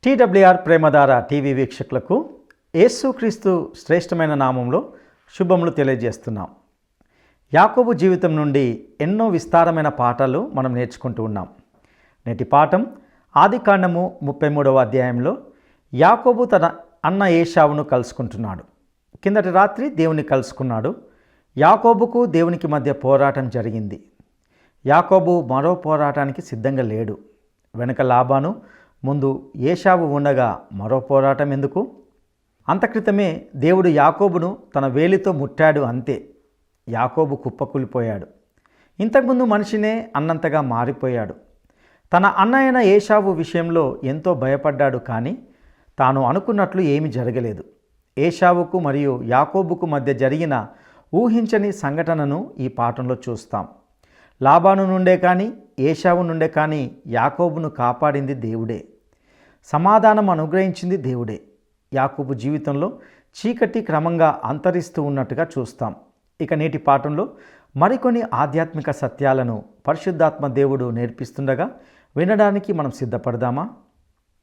TWR ప్రేమధార TV వీక్షకులకు యేసుక్రీస్తు శ్రేష్టమైన నామంలో శుభములు తెలియజేస్తున్నాం. యాకోబు జీవితం నుండి ఎన్నో విస్తారమైన పాఠాలు మనం నేర్చుకుంటూ ఉన్నాం. నేటి పాఠం ఆదికాండము 33వ అధ్యాయంలో యాకోబు తన అన్న ఏశావును కలుసుకుంటున్నాడు. కిందటి రాత్రి దేవుని కలుసుకున్నాడు. యాకోబుకు దేవునికి మధ్య పోరాటం జరిగింది. యాకోబు మరో పోరాటానికి సిద్ధంగా లేడు. వెనుక లాబాను, ముందు ఏశావు ఉండగా మరో పోరాటం ఎందుకు? అంతక్రితమే దేవుడు యాకోబును తన వేలితో ముట్టాడు, అంతే. యాకోబు కుప్పకూలిపోయాడు. ఇంతకుముందు మనిషినే అన్నంతగా మారిపోయాడు. తన అన్న అయిన ఏశావు విషయంలో ఎంతో భయపడ్డాడు, కానీ తాను అనుకున్నట్లు ఏమీ జరగలేదు. ఏశావుకు మరియు యాకోబుకు మధ్య జరిగిన ఊహించని సంఘటనను ఈ పాఠంలో చూస్తాం. లాబాను నుండే కానీ ఏశావు నుండే కానీ యాకోబును కాపాడింది దేవుడే. సమాధానం అనుగ్రహించింది దేవుడే. యాకోబు జీవితంలో చీకటి క్రమంగా అంతరిస్తూ ఉన్నట్టుగా చూస్తాం. ఇక నేటి పాఠంలో మరికొన్ని ఆధ్యాత్మిక సత్యాలను పరిశుద్ధాత్మ దేవుడు నేర్పిస్తుండగా వినడానికి మనం సిద్ధపడదామా?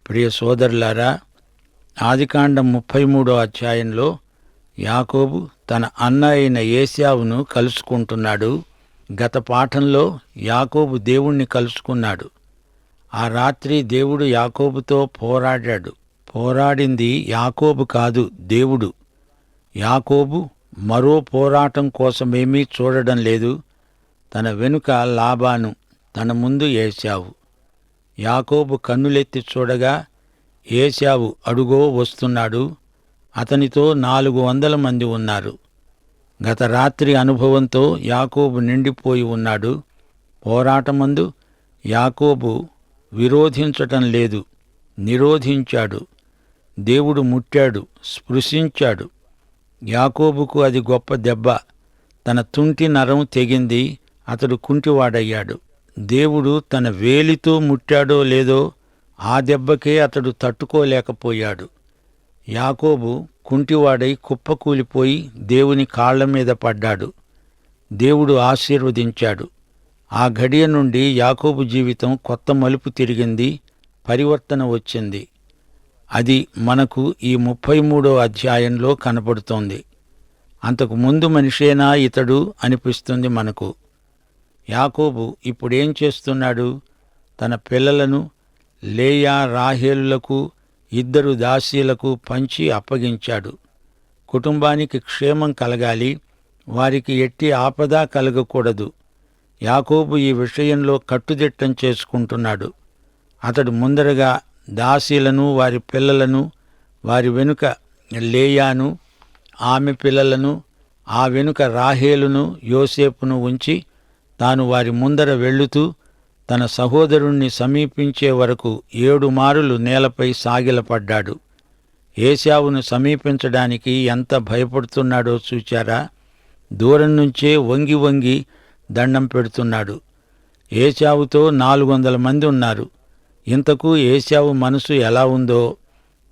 ప్రియ సోదరులారా, ఆదికాండం 33వ అధ్యాయంలో యాకోబు తన అన్న అయిన ఏశావును కలుసుకుంటున్నాడు. గత పాఠంలో యాకోబు దేవుణ్ణి కలుసుకున్నాడు. ఆ రాత్రి దేవుడు యాకోబుతో పోరాడాడు. పోరాడింది యాకోబు కాదు, దేవుడు. యాకోబు మరో పోరాటం కోసమేమీ చూడడం లేదు. తన వెనుక లాబాను, తన ముందు ఏశావు. యాకోబు కన్నులెత్తి చూడగా ఏశావు అడుగో వస్తున్నాడు. అతనితో 400 మంది ఉన్నారు. గత రాత్రి అనుభవంతో యాకోబు నిండిపోయి ఉన్నాడు. పోరాటమందు యాకోబు విరోధించటం లేదు, నిరోధించాడు. దేవుడు ముట్టాడు, స్పృశించాడు. యాకోబుకు అది గొప్ప దెబ్బ. తన తుంటి నరం తెగింది. అతడు కుంటివాడయ్యాడు. దేవుడు తన వేలితో ముట్టాడో లేదో ఆ దెబ్బకే అతడు తట్టుకోలేకపోయాడు. యాకోబు కుంటివాడై కుప్పకూలిపోయి దేవుని కాళ్ల మీద పడ్డాడు. దేవుడు ఆశీర్వదించాడు. ఆ ఘడియ నుండి యాకోబు జీవితం కొత్త మలుపు తిరిగింది, పరివర్తన వచ్చింది. అది మనకు ఈ 33వ అధ్యాయంలో కనపడుతోంది. అంతకు ముందు మనిషేనా ఇతడు అనిపిస్తుంది మనకు. యాకోబు ఇప్పుడేం చేస్తున్నాడు? తన పిల్లలను లేయా, రాహేలులకు 2 దాసీలకు పంచి అప్పగించాడు. కుటుంబానికి క్షేమం కలగాలి, వారికి ఎట్టి ఆపద కలగకూడదు. యాకోబు ఈ విషయంలో కట్టుదిట్టం చేసుకుంటున్నాడు. అతడు ముందరగా దాసీలను, వారి పిల్లలను, వారి వెనుక లేయాను, ఆమె పిల్లలను, ఆ వెనుక రాహేలును, యోసేపును ఉంచి తాను వారి ముందర వెళ్ళుతూ తన సహోదరుణ్ణి సమీపించే వరకు 7 మారులు నేలపై సాగిలపడ్డాడు. ఏశావును సమీపించడానికి ఎంత భయపడుతున్నాడో చూచారా? దూరం నుంచే వంగి వంగి దండం పెడుతున్నాడు. ఏశావుతో 400 మంది ఉన్నారు. ఇంతకు ఏశావు మనసు ఎలా ఉందో?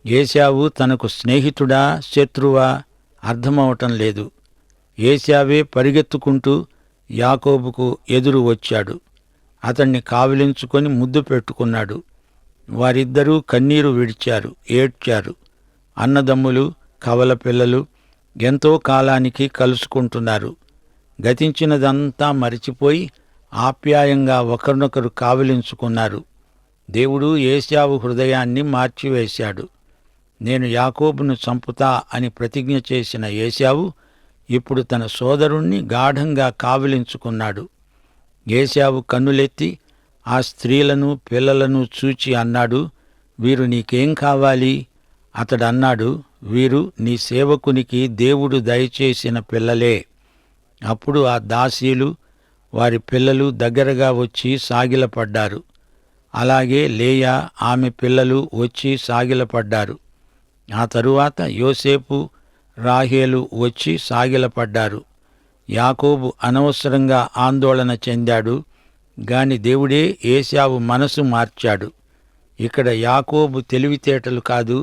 ఏశావు తనకు స్నేహితుడా, శత్రువా అర్థమవటం లేదు. ఏశావే పరిగెత్తుకుంటూ యాకోబుకు ఎదురు వచ్చాడు. అతణ్ణి కావిలించుకొని ముద్దు పెట్టుకున్నాడు. వారిద్దరూ కన్నీరు విడిచారు, ఏడ్చారు. అన్నదమ్ములు, కవల పిల్లలు ఎంతో కాలానికి కలుసుకుంటున్నారు. గతించినదంతా మరిచిపోయి ఆప్యాయంగా ఒకరినొకరు కావిలించుకున్నారు. దేవుడు ఏశావు హృదయాన్ని మార్చివేశాడు. నేను యాకోబును చంపుతా అని ప్రతిజ్ఞ చేసిన ఏశావు ఇప్పుడు తన సోదరుణ్ణి గాఢంగా కావిలించుకున్నాడు. ఏశావు కన్నులెత్తి ఆ స్త్రీలను, పిల్లలను చూచి అన్నాడు, వీరు నీకేం కావాలి? అతడన్నాడు, వీరు నీ సేవకునికి దేవుడు దయచేసిన పిల్లలే. అప్పుడు ఆ దాసీలు, వారి పిల్లలు దగ్గరగా వచ్చి సాగిలపడ్డారు. అలాగే లేయా, ఆమె పిల్లలు వచ్చి సాగిలపడ్డారు. ఆ తరువాత యోసేపు, రాహేలు వచ్చి సాగిలపడ్డారు. యాకోబు అనవసరంగా ఆందోళన చెందాడు, గాని దేవుడే ఏశావు మనసు మార్చాడు. ఇక్కడ యాకోబు తెలివితేటలు కాదు,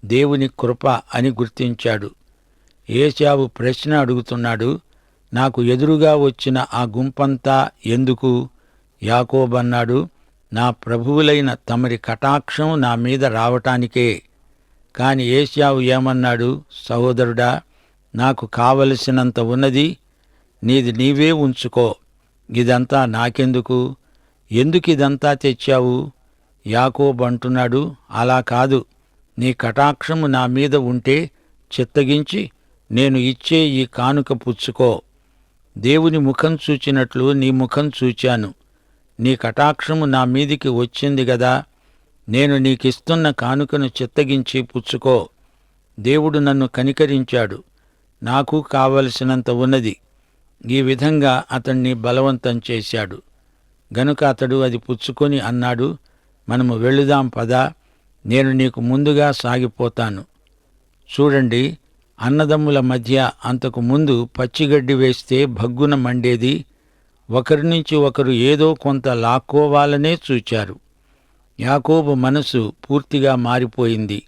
దేవుని కృప అని గుర్తించాడు. ఏశావు ప్రశ్న అడుగుతున్నాడు, నాకు ఎదురుగా వచ్చిన ఆ గుంపంతా ఎందుకు? యాకోబు అన్నాడు, నా ప్రభువులైన తమరి కటాక్షం నా మీద రావటానికే. కాని ఏశావు ఏమన్నాడు? సహోదరుడా, నాకు కావలసినంత ఉన్నది, నీది నీవే ఉంచుకో, ఇదంతా నాకెందుకు? ఎందుకిదంతా తెచ్చావు? యాకోబు అంటున్నాడు, అలా కాదు, నీ కటాక్షము నా మీద ఉంటే చిత్తగించి నేను ఇచ్చే ఈ కానుక పుచ్చుకో. దేవుని ముఖం చూచినట్లు నీ ముఖం చూచాను. నీ కటాక్షము నా మీదికి వచ్చింది గదా, నేను నీకిస్తున్న కానుకను చిత్తగించి పుచ్చుకో. దేవుడు నన్ను కనికరించాడు, నాకు కావలసినంత ఉన్నది. ఈ విధంగా అతణ్ణి బలవంతం చేశాడు. గనుక అతడు అది పుచ్చుకొని అన్నాడు, మనము వెళ్ళుదాం పదా, నేను నీకు ముందుగా సాగిపోతాను. చూడండి, అన్నదమ్ముల మధ్య అంతకు ముందు పచ్చిగడ్డి వేస్తే భగ్గున మండేది. ఒకరి నుంచి ఒకరు ఏదో కొంత లాక్కోవాలనే చూచారు. యాకోబు మనసు పూర్తిగా మారిపోయింది.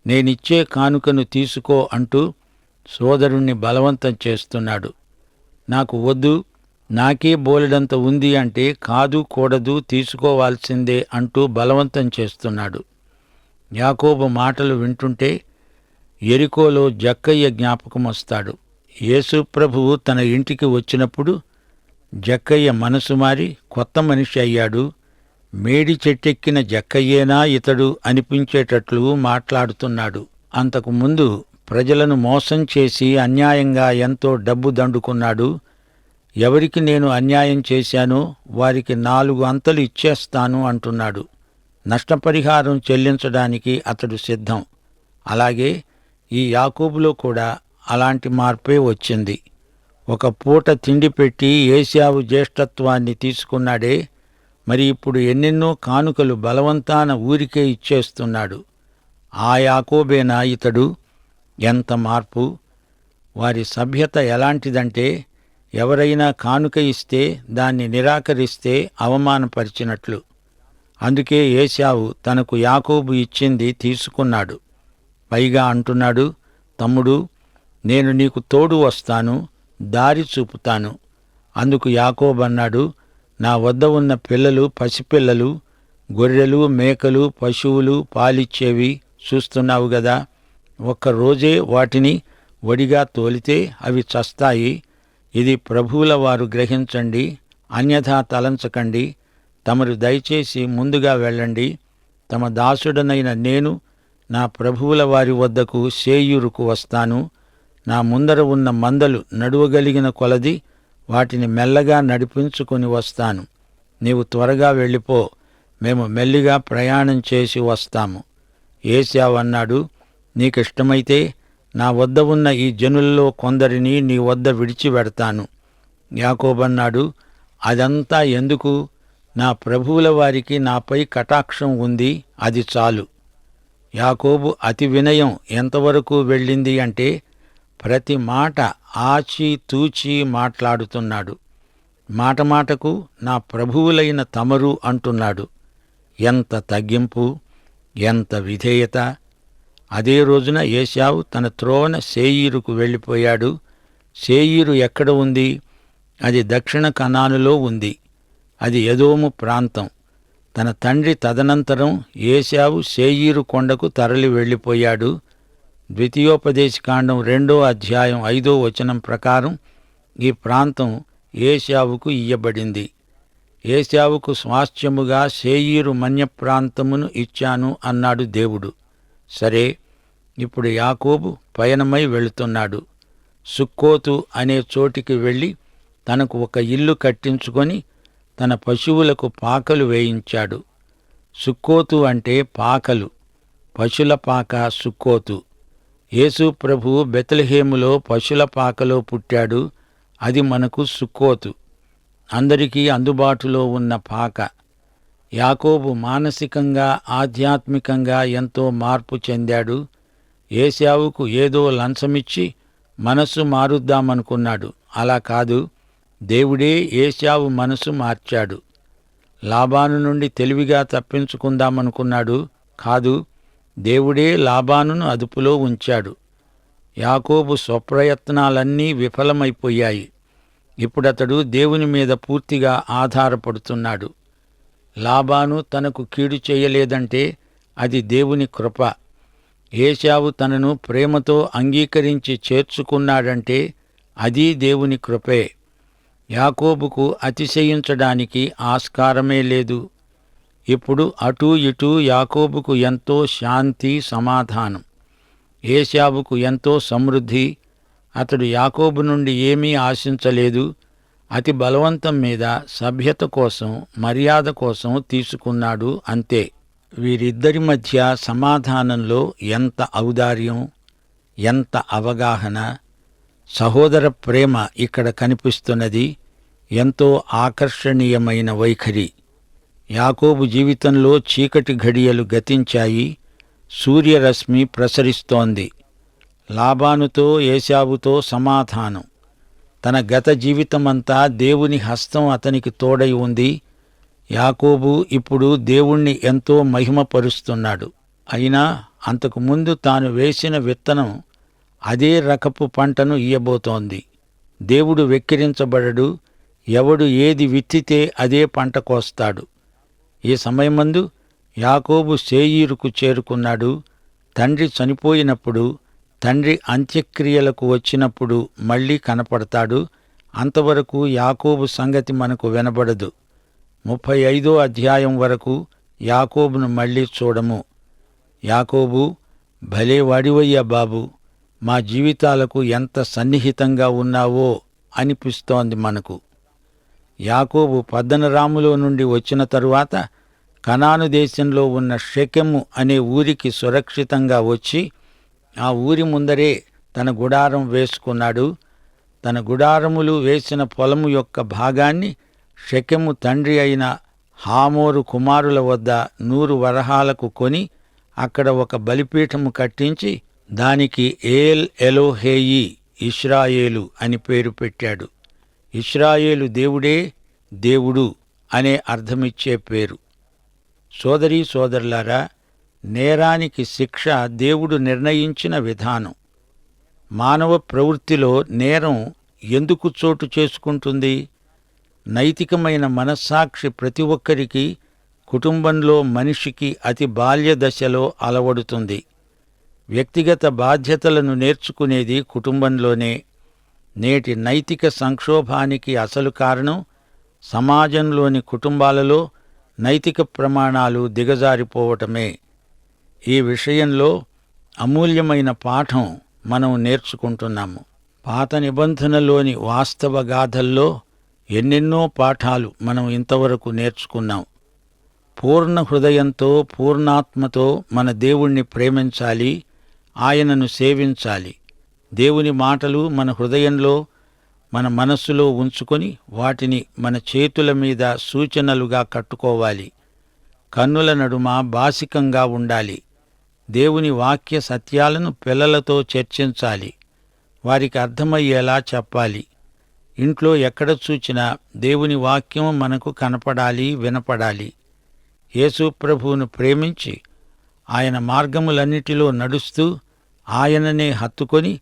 నేనిచ్చే కానుకను తీసుకో అంటూ సోదరుణ్ణి బలవంతం చేస్తున్నాడు. నాకు వద్దు, నాకే బోలెడంత ఉంది అంటే కాదు, కూడదు, తీసుకోవాల్సిందే అంటూ బలవంతం చేస్తున్నాడు. యాకోబు మాటలు వింటుంటే యెరికోలో జక్కయ్య జ్ఞాపకం వస్తాడు. యేసు ప్రభువు తన ఇంటికి వచ్చినప్పుడు జక్కయ్య మనసు మారి కొత్త మనిషి అయ్యాడు. మేడి చెట్టెక్కిన జక్కయ్యేనా ఇతడు అనిపించేటట్లు మాట్లాడుతున్నాడు. అంతకుముందు ప్రజలను మోసం చేసి అన్యాయంగా ఎంతో డబ్బు దండుకున్నాడు. ఎవరికి నేను అన్యాయం చేశానో వారికి 4 అంతలు ఇచ్చేస్తాను అంటున్నాడు. నష్టపరిహారం చెల్లించడానికి అతడు సిద్ధం. అలాగే ఈ యాకోబులో కూడా అలాంటి మార్పే వచ్చింది. ఒక పూట తిండి పెట్టి ఏశావు జ్యేష్ఠత్వాన్ని తీసుకున్నాడే, మరి ఇప్పుడు ఎన్నెన్నో కానుకలు బలవంతాన ఊరికే ఇచ్చేస్తున్నాడు. ఆ యాకోబేనా ఇతడు? ఎంత మార్పు! వారి సభ్యత ఎలాంటిదంటే, ఎవరైనా కానుక ఇస్తే దాన్ని నిరాకరిస్తే అవమానపరిచినట్లు. అందుకే ఏశావు తనకు యాకోబు ఇచ్చింది తీసుకున్నాడు. పైగా అంటున్నాడు, తమ్ముడు, నేను నీకు తోడు వస్తాను, దారి చూపుతాను. అందుకు యాకోబు అన్నాడు, నా వద్ద ఉన్న పిల్లలు పసిపిల్లలు, గొర్రెలు, మేకలు, పశువులు, పాలిచ్చేవి చూస్తున్నావు గదా. ఒక్కరోజే వాటిని వడిగా తోలితే అవి చస్తాయి. ఇది ప్రభువుల వారు గ్రహించండి, అన్యథా తలంచకండి. తమరు దయచేసి ముందుగా వెళ్ళండి. తమ దాసుడనైన నేను నా ప్రభువుల వారి వద్దకు శేయూరుకు వస్తాను. నా ముందర ఉన్న మందలు నడువగలిగిన కొలది వాటిని మెల్లగా నడిపించుకొని వస్తాను. నీవు త్వరగా వెళ్ళిపో, మేము మెల్లిగా ప్రయాణం చేసి వస్తాము. ఏశావు అన్నాడు, నీకిష్టమైతే నా వద్ద ఉన్న ఈ జనుల్లో కొందరిని నీ వద్ద విడిచిపెడతాను. యాకోబన్నాడు, అదంతా ఎందుకు? నా ప్రభువుల వారికి నాపై కటాక్షం ఉంది, అది చాలు. యాకోబు అతి వినయం ఎంతవరకు వెళ్ళింది అంటే, ప్రతి మాట ఆచి తూచి మాట్లాడుతున్నాడు. మాట మాటకు నా ప్రభువులైన తమరు అంటున్నాడు. ఎంత తగ్గింపు, ఎంత విధేయత! అదే రోజున ఏశావు తన త్రోవన శేయీరుకు వెళ్ళిపోయాడు. శేయీరు ఎక్కడ ఉంది? అది దక్షిణ కనానులో ఉంది. అది ఎదోము ప్రాంతం. తన తండ్రి తదనంతరం ఏశావు శేయీరు కొండకు తరలి వెళ్ళిపోయాడు. ద్వితీయోపదేశకాండం 2వ అధ్యాయం 5వ వచనం ప్రకారం ఈ ప్రాంతం ఏశావుకు ఇయ్యబడింది. ఏశావుకు స్వాస్థ్యముగా శేయీరు మన్య ప్రాంతమును ఇచ్చాను అన్నాడు దేవుడు. సరే, ఇప్పుడు యాకోబు పయనమై వెళుతున్నాడు. సుక్కోతు అనే చోటికి వెళ్ళి తనకు ఒక ఇల్లు కట్టించుకొని తన పశువులకు పాకలు వేయించాడు. సుక్కోతు అంటే పాకలు, పశుల పాక సుక్కోతు. యేసు ప్రభువు బెత్లెహేములో పశుల పాకలో పుట్టాడు. అది మనకు సుక్కోతు, అందరికీ అందుబాటులో ఉన్న పాక. యాకోబు మానసికంగా ఆధ్యాత్మికంగా ఎంతో మార్పు చెందాడు. ఏశావుకు ఏదో లంచమిచ్చి మనస్సు మారుద్దామనుకున్నాడు. అలా కాదు, దేవుడే ఏశావు మనసు మార్చాడు. లాబాను నుండి తెలివిగా తప్పించుకుందామనుకున్నాడు. కాదు, దేవుడే లాబానును అదుపులో ఉంచాడు. యాకోబు స్వప్రయత్నాలన్నీ విఫలమైపోయాయి. ఇప్పుడతడు దేవుని మీద పూర్తిగా ఆధారపడుతున్నాడు. లాబాను తనకు కీడు చేయలేదంటే అది దేవుని కృప. ఏశావు తనను ప్రేమతో అంగీకరించి చేర్చుకున్నాడంటే అదీ దేవుని కృపే. యాకోబుకు అతిశయించడానికి ఆస్కారమే లేదు. ఇప్పుడు అటూ ఇటూ యాకోబుకు ఎంతో శాంతి, సమాధానం. ఏశావుకు ఎంతో సమృద్ధి. అతడు యాకోబు నుండి ఏమీ ఆశించలేదు. అతి బలవంతం మీద సభ్యత కోసం, మర్యాద కోసం తీసుకున్నాడు, అంతే. వీరిద్దరి మధ్య సమాధానంలో ఎంత ఔదార్యం, ఎంత అవగాహన, సహోదర ప్రేమ ఇక్కడ కనిపిస్తున్నది. ఎంతో ఆకర్షణీయమైన వైఖరి. యాకోబు జీవితంలో చీకటి ఘడియలు గతించాయి. సూర్యరశ్మి ప్రసరిస్తోంది. లాబానుతో, ఏశావుతో సమాధానం. తన గత జీవితమంతా దేవుని హస్తం అతనికి తోడై ఉంది. యాకోబు ఇప్పుడు దేవుణ్ణి ఎంతో మహిమపరుస్తున్నాడు. అయినా అంతకుముందు తాను వేసిన విత్తనం అదే రకపు పంటను ఇయ్యబోతోంది. దేవుడు వెక్కిరించబడడు. ఎవడు ఏది విత్తితే అదే పంట కోస్తాడు. ఈ సమయమందు యాకోబు శేయీరుకు చేరుకున్నాడు. తండ్రి చనిపోయినప్పుడు, తండ్రి అంత్యక్రియలకు వచ్చినప్పుడు మళ్లీ కనపడతాడు. అంతవరకు యాకోబు సంగతి మనకు వినబడదు. 35వ అధ్యాయం వరకు యాకోబును మళ్లీ చూడము. యాకోబు, భలే వాడివయ్యా బాబు, మా జీవితాలకు ఎంత సన్నిహితంగా ఉన్నావో అనిపిస్తోంది మనకు. యాకోబు పద్దనరాములో నుండి వచ్చిన తరువాత కనాను దేశంలో ఉన్న షెకెము అనే ఊరికి సురక్షితంగా వచ్చి ఆ ఊరి ముందరే తన గుడారం వేసుకున్నాడు. తన గుడారములు వేసిన పొలము యొక్క భాగాన్ని షెకెము తండ్రి అయిన హామోరు కుమారుల వద్ద 100 వరహాలకు కొని అక్కడ ఒక బలిపీఠము కట్టించి దానికి ఏల్ ఎలోహేయి ఇశ్రాయేలు అని పేరు పెట్టాడు. ఇశ్రాయేలు దేవుడే దేవుడు అనే అర్థమిచ్చే పేరు. సోదరీ సోదరులారా, నేరానికి శిక్ష దేవుడు నిర్ణయించిన విధానం. మానవ ప్రవృత్తిలో నేరం ఎందుకు చోటు చేసుకుంటుంది? నైతికమైన మనస్సాక్షి ప్రతి ఒక్కరికి, కుటుంబంలో మనిషికి అతి బాల్య దశలో అలవడుతుంది. వ్యక్తిగత బాధ్యతలను నేర్చుకునేది కుటుంబంలోనే. నేటి నైతిక సంక్షోభానికి అసలు కారణం సమాజంలోని కుటుంబాలలో నైతిక ప్రమాణాలు దిగజారిపోవటమే. ఈ విషయంలో అమూల్యమైన పాఠం మనం నేర్చుకుంటున్నాము. పాత నిబంధనలోని వాస్తవ గాథల్లో ఎన్నెన్నో పాఠాలు మనం ఇంతవరకు నేర్చుకున్నాం. పూర్ణ హృదయంతో, పూర్ణాత్మతో మన దేవుణ్ణి ప్రేమించాలి, ఆయనను సేవించాలి. దేవుని మాటలు మన హృదయంలో, మన మనస్సులో ఉంచుకొని వాటిని మన చేతుల మీద సూచనలుగా కట్టుకోవాలి. కన్నుల నడుమ బాసికంగా ఉండాలి. దేవుని వాక్య సత్యాలను పిల్లలతో చర్చించాలి. వారికి అర్థమయ్యేలా చెప్పాలి. ఇంట్లో ఎక్కడ చూచినా దేవుని వాక్యం మనకు కనపడాలి, వినపడాలి. యేసు ప్రభువును ప్రేమించి ఆయన మార్గములన్నిటిలో నడుస్తూ ఆయననే హత్తుకొని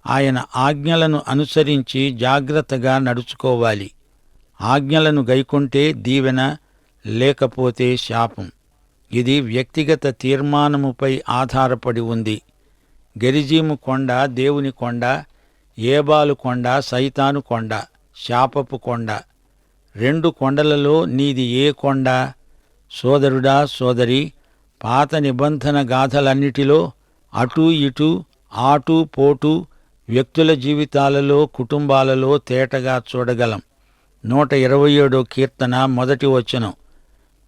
ఆయన ఆజ్ఞలను అనుసరించి జాగ్రత్తగా నడుచుకోవాలి. ఆజ్ఞలను గైకొంటే దీవెన, లేకపోతే శాపం. ఇది వ్యక్తిగత తీర్మానముపై ఆధారపడి ఉంది. గెరిజీము కొండ దేవుని కొండ, ఏబాలు కొండ సైతాను కొండ, శాపపు కొండ. 2 కొండలలో నీది ఏ కొండ? సోదరుడా, సోదరి, పాత నిబంధన గాథలన్నిటిలో అటూ ఇటూ, ఆటూ పోటూ వ్యక్తుల జీవితాలలో, కుటుంబాలలో తేటగా చూడగలం. 127వ కీర్తన 1వ వచనం.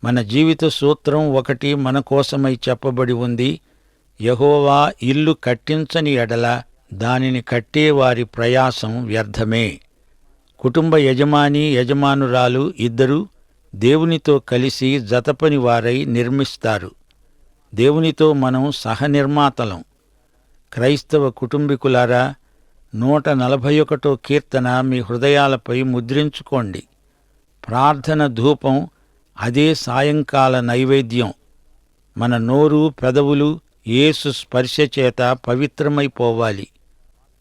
మన జీవిత సూత్రం ఒకటి మన కోసమై చెప్పబడి ఉంది. యెహోవా ఇల్లు కట్టించని ఎడల దానిని కట్టేవారి ప్రయాసం వ్యర్థమే. కుటుంబ యజమాని, యజమానురాలు ఇద్దరూ దేవునితో కలిసి జతపని వారై నిర్మిస్తారు. దేవునితో మనం సహనిర్మాతలం. క్రైస్తవ కుటుంబీకులారా, 141వ కీర్తన మీ హృదయాలపై ముద్రించుకోండి. ప్రార్థన ధూపం అదే సాయంకాల నైవేద్యం. మన నోరు, పెదవులు యేసు స్పర్శ చేత పవిత్రమైపోవాలి.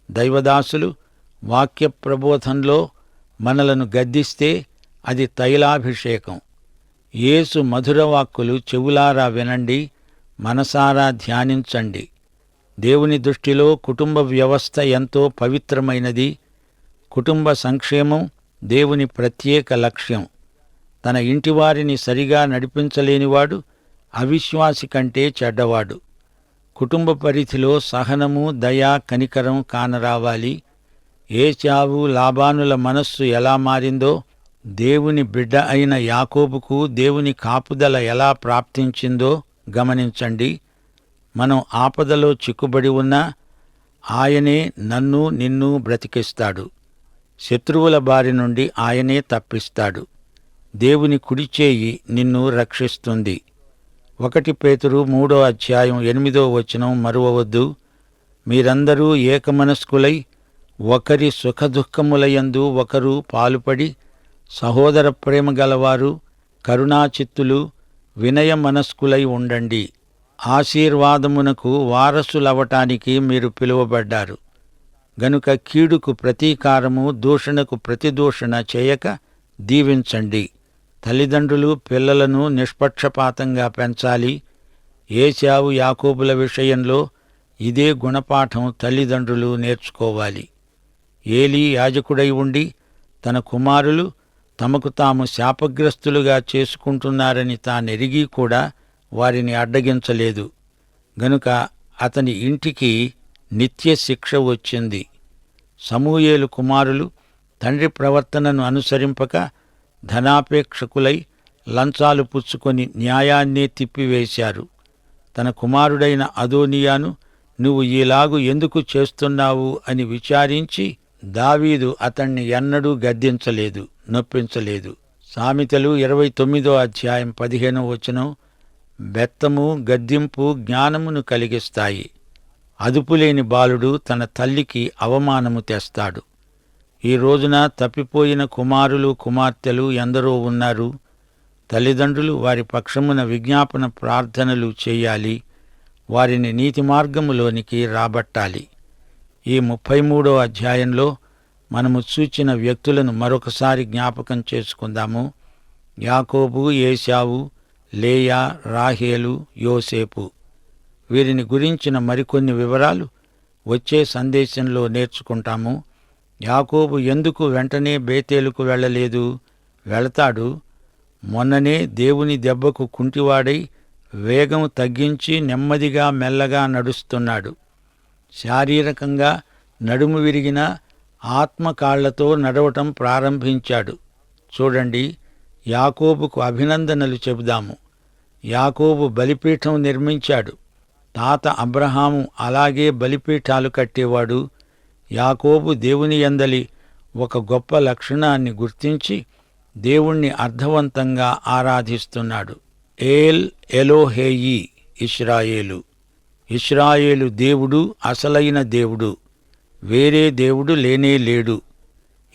దైవదాసులు వాక్య ప్రబోధంలో మనలను గద్దిస్తే అది తైలాభిషేకం. యేసు మధురవాక్కులు చెవులారా వినండి, మనసారా ధ్యానించండి. దేవుని దృష్టిలో కుటుంబ వ్యవస్థ ఎంతో పవిత్రమైనది. కుటుంబ సంక్షేమం దేవుని ప్రత్యేక లక్ష్యం. తన ఇంటివారిని సరిగా నడిపించలేనివాడు అవిశ్వాసి కంటే చెడ్డవాడు. కుటుంబ పరిధిలో సహనము, దయ, కనికరం కానరావాలి. ఏశావు, లాబానుల మనస్సు ఎలా మారిందో, దేవుని బిడ్డ అయిన యాకోబుకు దేవుని కాపుదల ఎలా ప్రాప్తించిందో గమనించండి. మనం ఆపదలో చిక్కుబడి ఉన్నా ఆయనే నన్ను నిన్ను బ్రతికిస్తాడు. శత్రువుల బారి నుండి ఆయనే తప్పిస్తాడు. దేవుని కుడిచేయి నిన్ను రక్షిస్తుంది. 1 పేతురు 3:8 మరువవద్దు. మీరందరూ ఏకమనస్కులై ఒకరి సుఖదుఖములయందు ఒకరు పాలుపడి సహోదర ప్రేమ గలవారు, కరుణాచిత్తులు, వినయ మనస్కులై ఉండండి. ఆశీర్వాదమునకు వారసులవటానికి మీరు పిలువబడ్డారు. గనుక కీడుకు ప్రతీకారము, దూషణకు ప్రతిదూషణ చేయక దీవించండి. తల్లిదండ్రులు పిల్లలను నిష్పక్షపాతంగా పెంచాలి. ఏశావు, యాకోబుల విషయంలో ఇదే గుణపాఠం తల్లిదండ్రులు నేర్చుకోవాలి. ఏలీ యాజకుడై ఉండి తన కుమారులు తమకు తాము శాపగ్రస్తులుగా చేసుకుంటున్నారని తానెరిగి కూడా వారిని అడ్డగించలేదు. గనుక అతని ఇంటికి నిత్య శిక్ష వచ్చింది. సమూయేలు కుమారులు తండ్రి ప్రవర్తనను అనుసరింపక ధనాపేక్షకులై లంచాలు పుచ్చుకొని న్యాయాన్నే తిప్పివేశారు. తన కుమారుడైన అదోనియాను నువ్వు ఈలాగు ఎందుకు చేస్తున్నావు అని విచారించి దావీదు అతణ్ణి ఎన్నడూ గద్దించలేదు, నొప్పించలేదు. సామెతలు 29:15 బెత్తము, గద్దింపు జ్ఞానమును కలిగిస్తాయి. అదుపులేని బాలుడు తన తల్లికి అవమానము తెస్తాడు. ఈ రోజున తప్పిపోయిన కుమారులు, కుమార్తెలు ఎందరో ఉన్నారు. తల్లిదండ్రులు వారి పక్షమున విజ్ఞాపన ప్రార్థనలు చేయాలి. వారిని నీతి మార్గములోనికి రాబట్టాలి. ఈ 33వ అధ్యాయంలో మనము చూచిన వ్యక్తులను మరొకసారి జ్ఞాపకం చేసుకుందాము. యాకోబు, ఏశావు, లేయా, రాహేలు, యోసేపు. వీరిని గురించిన మరికొన్ని వివరాలు వచ్చే సందేశంలో నేర్చుకుంటాము. యాకోబు ఎందుకు వెంటనే బేతేలుకు వెళ్ళలేదు? వెళతాడు. మొన్ననే దేవుని దెబ్బకు కుంటివాడై వేగం తగ్గించి నెమ్మదిగా మెల్లగా నడుస్తున్నాడు. శారీరకంగా నడుము విరిగిన ఆత్మకాళ్లతో నడవటం ప్రారంభించాడు. చూడండి, యాకోబుకు అభినందనలు చెబుదాము. యాకోబు బలిపీఠం నిర్మించాడు. తాత అబ్రహాము అలాగే బలిపీఠాలు కట్టేవాడు. యాకోబు దేవుని యందలి ఒక గొప్ప లక్షణాన్ని గుర్తించి దేవుణ్ణి అర్థవంతంగా ఆరాధిస్తున్నాడు. ఏల్ ఎలోహేయి ఇశ్రాయేలు. ఇశ్రాయేలు దేవుడు అసలైన దేవుడు. వేరే దేవుడు లేనే లేడు.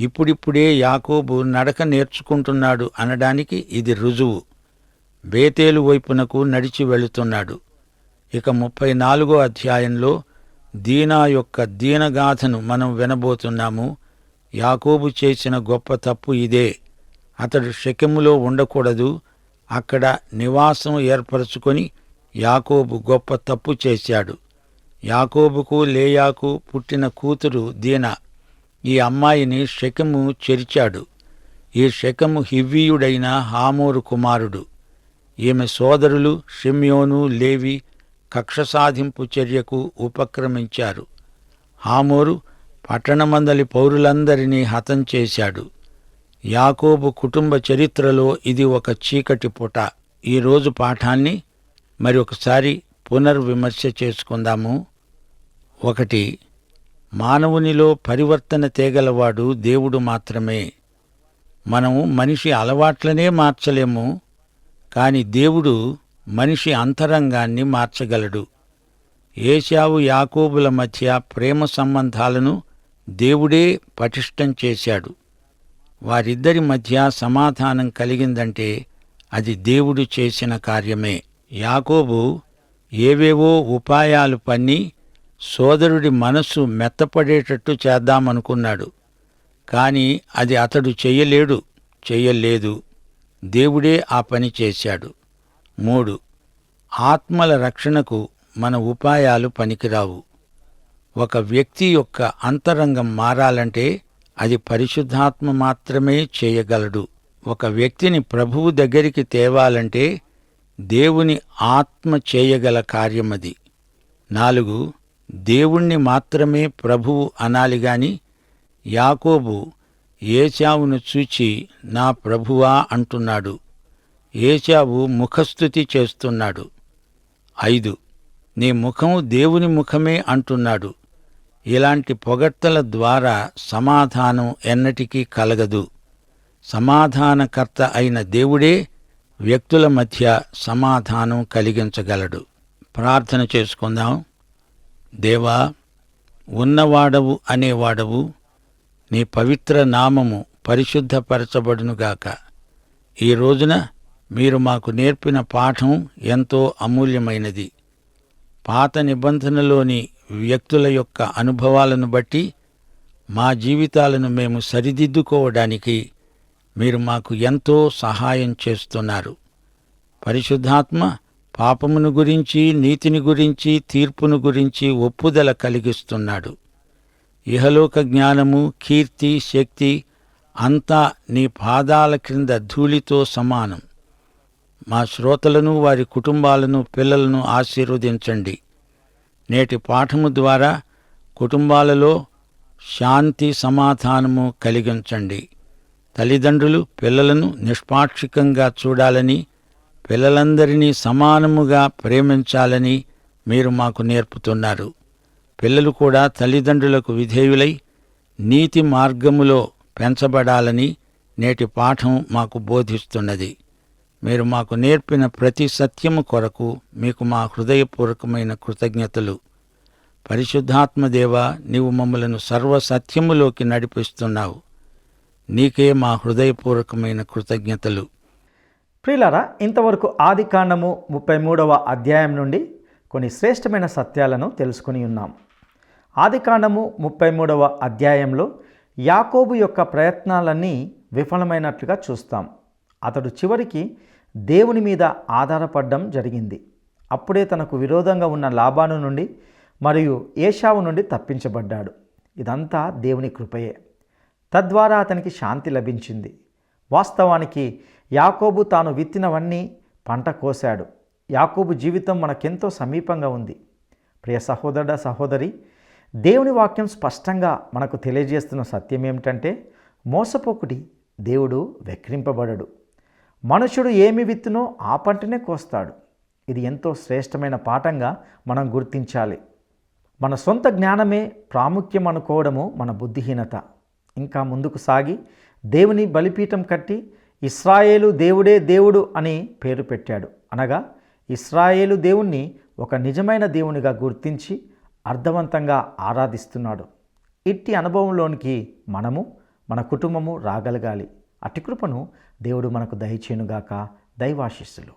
ఇప్పుడిప్పుడే యాకోబు నడక నేర్చుకుంటున్నాడు అనడానికి ఇది రుజువు. బేతేలు వైపునకు నడిచి వెళుతున్నాడు. ఇక 34వ అధ్యాయంలో దీనా యొక్క దీనగాథను మనం వినబోతున్నాము. యాకోబు చేసిన గొప్ప తప్పు ఇదే. అతడు షెకెములో ఉండకూడదు. అక్కడ నివాసం ఏర్పరచుకొని యాకోబు గొప్ప తప్పు చేశాడు. యాకోబుకు, లేయాకు పుట్టిన కూతురు దీనా. ఈ అమ్మాయిని షెకెము చెరిచాడు. ఈ షెకెము హివ్వీయుడైన హామోరు కుమారుడు. ఈమె సోదరులు షిమ్యోను, లేవి కక్ష సాధింపు చర్యకు ఉపక్రమించారు. హామోరు పట్టణమందలి పౌరులందరినీ హతం చేశాడు. యాకోబు కుటుంబ చరిత్రలో ఇది ఒక చీకటి పుట. ఈరోజు పాఠాన్ని మరి ఒకసారి పునర్విమర్శ చేసుకుందాము. 1. మానవునిలో పరివర్తన తేగలవాడు దేవుడు మాత్రమే. మనము మనిషి అలవాట్లనే మార్చలేము, కాని దేవుడు మనిషి అంతరంగాన్ని మార్చగలడు. ఏశావు, యాకోబుల మధ్య ప్రేమ సంబంధాలను దేవుడే పటిష్టం చేశాడు. వారిద్దరి మధ్య సమాధానం కలిగిందంటే అది దేవుడు చేసిన కార్యమే. యాకోబు ఏవేవో ఉపాయాలు పన్ని సోదరుడి మనస్సు మెత్తపడేటట్టు చేద్దామనుకున్నాడు. కాని అది అతడు చెయ్యలేదు. దేవుడే ఆ పని చేశాడు. 3. ఆత్మల రక్షణకు మన ఉపాయాలు పనికిరావు. ఒక వ్యక్తి యొక్క అంతరంగం మారాలంటే అది పరిశుద్ధాత్మ మాత్రమే చేయగలడు. ఒక వ్యక్తిని ప్రభువు దగ్గరికి తేవాలంటే దేవుని ఆత్మ చేయగల కార్యమది. 4. దేవుణ్ణి మాత్రమే ప్రభువు అనాలి గాని యాకోబు ఏశావును చూచి నా ప్రభువా అంటున్నాడు. ఏశావు ముఖస్తుతి చేస్తున్నాడు. 5. నీ ముఖం దేవుని ముఖమే అంటున్నాడు. ఇలాంటి పొగడ్తల ద్వారా సమాధానం ఎన్నటికీ కలగదు. సమాధానకర్త అయిన దేవుడే వ్యక్తుల మధ్య సమాధానం కలిగించగలడు. ప్రార్థన చేసుకుందాం. దేవా, ఉన్నవాడవు అనేవాడవు, నీ పవిత్ర నామము పరిశుద్ధపరచబడునుగాక. ఈ రోజున మీరు మాకు నేర్పిన పాఠం ఎంతో అమూల్యమైనది. పాత నిబంధనలోని వ్యక్తుల యొక్క అనుభవాలను బట్టి మా జీవితాలను మేము సరిదిద్దుకోవడానికి మీరు మాకు ఎంతో సహాయం చేస్తున్నారు. పరిశుద్ధాత్మ పాపమును గురించి, నీతిని గురించి, తీర్పును గురించి ఒప్పుదల కలిగిస్తున్నాడు. ఇహలోక జ్ఞానము, కీర్తి, శక్తి అంతా నీ పాదాల క్రింద ధూళితో సమానం. మా శ్రోతలను, వారి కుటుంబాలను, పిల్లలను ఆశీర్వదించండి. నేటి పాఠము ద్వారా కుటుంబాలలో శాంతి, సమాధానము కలిగించండి. తల్లిదండ్రులు పిల్లలను నిష్పాక్షికంగా చూడాలని, పిల్లలందరినీ సమానముగా ప్రేమించాలని మీరు మాకు నేర్పుతున్నారు. పిల్లలు కూడా తల్లిదండ్రులకు విధేయులై నీతి మార్గములో పెంచబడాలని నేటి పాఠం మాకు బోధిస్తున్నది. మీరు మాకు నేర్పిన ప్రతి సత్యము కొరకు మీకు మా హృదయపూర్వకమైన కృతజ్ఞతలు. పరిశుద్ధాత్మదేవా, నీవు మమ్మలను సర్వసత్యములోకి నడిపిస్తున్నావు. నీకే మా హృదయపూర్వకమైన కృతజ్ఞతలు. ప్రియులారా, ఇంతవరకు ఆదికాండము 33వ అధ్యాయం నుండి కొన్ని శ్రేష్టమైన సత్యాలను తెలుసుకుని ఉన్నాం. ఆదికాండము 33వ అధ్యాయంలో యాకోబు యొక్క ప్రయత్నాలన్నీ విఫలమైనట్లుగా చూస్తాం. అతడు చివరికి దేవుని మీద ఆధారపడడం జరిగింది. అప్పుడే తనకు విరోధంగా ఉన్న లాబాను నుండి మరియు ఏశావు నుండి తప్పించబడ్డాడు. ఇదంతా దేవుని కృపయే. తద్వారా అతనికి శాంతి లభించింది. వాస్తవానికి యాకోబు తాను విత్తినవన్నీ పంట కోశాడు. యాకోబు జీవితం మనకెంతో సమీపంగా ఉంది. ప్రియ సహోదరుడా, సహోదరి, దేవుని వాక్యం స్పష్టంగా మనకు తెలియజేస్తున్న సత్యం ఏమిటంటే, మోసపోకుడి, దేవుడు వెక్కిరింపబడడు. మనుషుడు ఏమి విత్తునో ఆ పంటనే కోస్తాడు. ఇది ఎంతో శ్రేష్టమైన పాఠంగా మనం గుర్తించాలి. మన సొంత జ్ఞానమే ప్రాముఖ్యం అనుకోవడము మన బుద్ధిహీనత. ఇంకా ముందుకు సాగి దేవుని బలిపీఠం కట్టి ఇశ్రాయేలు దేవుడే దేవుడు అని పేరు పెట్టాడు. అనగా ఇశ్రాయేలు దేవుణ్ణి ఒక నిజమైన దేవునిగా గుర్తించి అర్థవంతంగా ఆరాధిస్తున్నాడు. ఇట్టి అనుభవంలోనికి మనము, మన కుటుంబము రాగలగాలి. అట్టి కృపను దేవుడు మనకు దయచేయునుగాక. దైవాశీస్సులు.